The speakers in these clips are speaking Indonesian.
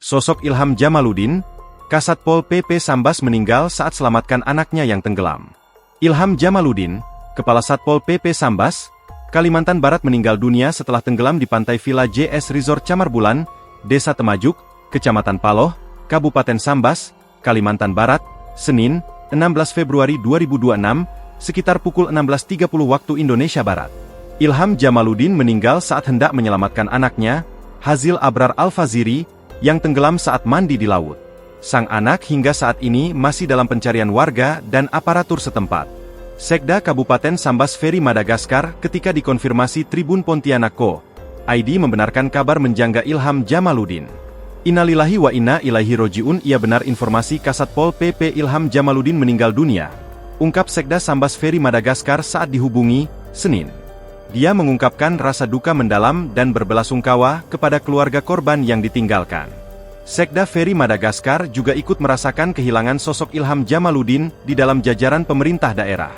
Sosok Ilham Jamaluddin, Kasat Pol PP Sambas meninggal saat selamatkan anaknya yang tenggelam. Ilham Jamaluddin, Kepala Satpol PP Sambas, Kalimantan Barat meninggal dunia setelah tenggelam di pantai Villa JS Resort Camarbulan, Desa Temajuk, Kecamatan Paloh, Kabupaten Sambas, Kalimantan Barat, Senin, 16 Februari 2026, sekitar pukul 16.30 waktu Indonesia Barat. Ilham Jamaluddin meninggal saat hendak menyelamatkan anaknya, Hazil Abrar Al-Faziri, yang tenggelam saat mandi di laut. Sang anak hingga saat ini masih dalam pencarian warga dan aparatur setempat. Sekda Kabupaten Sambas Ferry Madagaskar ketika dikonfirmasi Tribun Pontianak.co ID membenarkan kabar menjangga Ilham Jamaluddin. Innalillahi wa inna ilaihi roji'un. Ia benar informasi Kasat Pol PP Ilham Jamaluddin meninggal dunia, ungkap Sekda Sambas Ferry Madagaskar saat dihubungi, Senin. Dia mengungkapkan rasa duka mendalam dan berbelasungkawa kepada keluarga korban yang ditinggalkan. Sekda Ferry Madagaskar juga ikut merasakan kehilangan sosok Ilham Jamaluddin di dalam jajaran pemerintah daerah.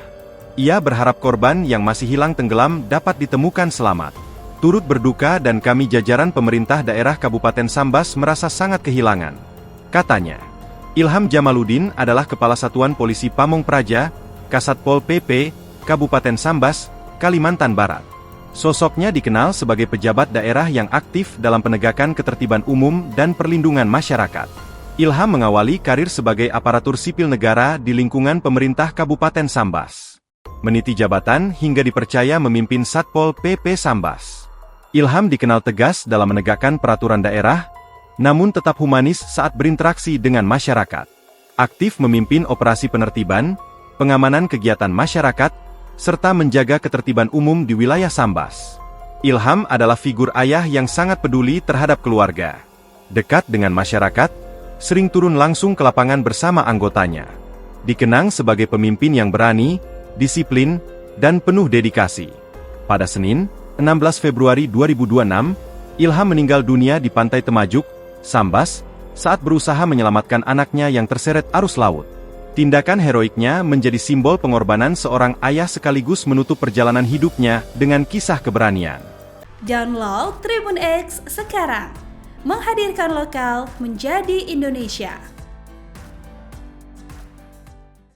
Ia berharap korban yang masih hilang tenggelam dapat ditemukan selamat. Turut berduka dan kami jajaran pemerintah daerah Kabupaten Sambas merasa sangat kehilangan, katanya. Ilham Jamaluddin adalah Kepala Satuan Polisi Pamong Praja, Kasat Pol PP, Kabupaten Sambas, Kalimantan Barat. Sosoknya dikenal sebagai pejabat daerah yang aktif dalam penegakan ketertiban umum dan perlindungan masyarakat. Ilham mengawali karir sebagai aparatur sipil negara di lingkungan pemerintah Kabupaten Sambas. Meniti jabatan hingga dipercaya memimpin Satpol PP Sambas. Ilham dikenal tegas dalam menegakkan peraturan daerah, namun tetap humanis saat berinteraksi dengan masyarakat. Aktif memimpin operasi penertiban, pengamanan kegiatan masyarakat, serta menjaga ketertiban umum di wilayah Sambas. Ilham adalah figur ayah yang sangat peduli terhadap keluarga. Dekat dengan masyarakat, sering turun langsung ke lapangan bersama anggotanya. Dikenang sebagai pemimpin yang berani, disiplin, dan penuh dedikasi. Pada Senin, 16 Februari 2026, Ilham meninggal dunia di Pantai Temajuk, Sambas, saat berusaha menyelamatkan anaknya yang terseret arus laut. Tindakan heroiknya menjadi simbol pengorbanan seorang ayah sekaligus menutup perjalanan hidupnya dengan kisah keberanian. Download Tribun X sekarang, menghadirkan lokal menjadi Indonesia.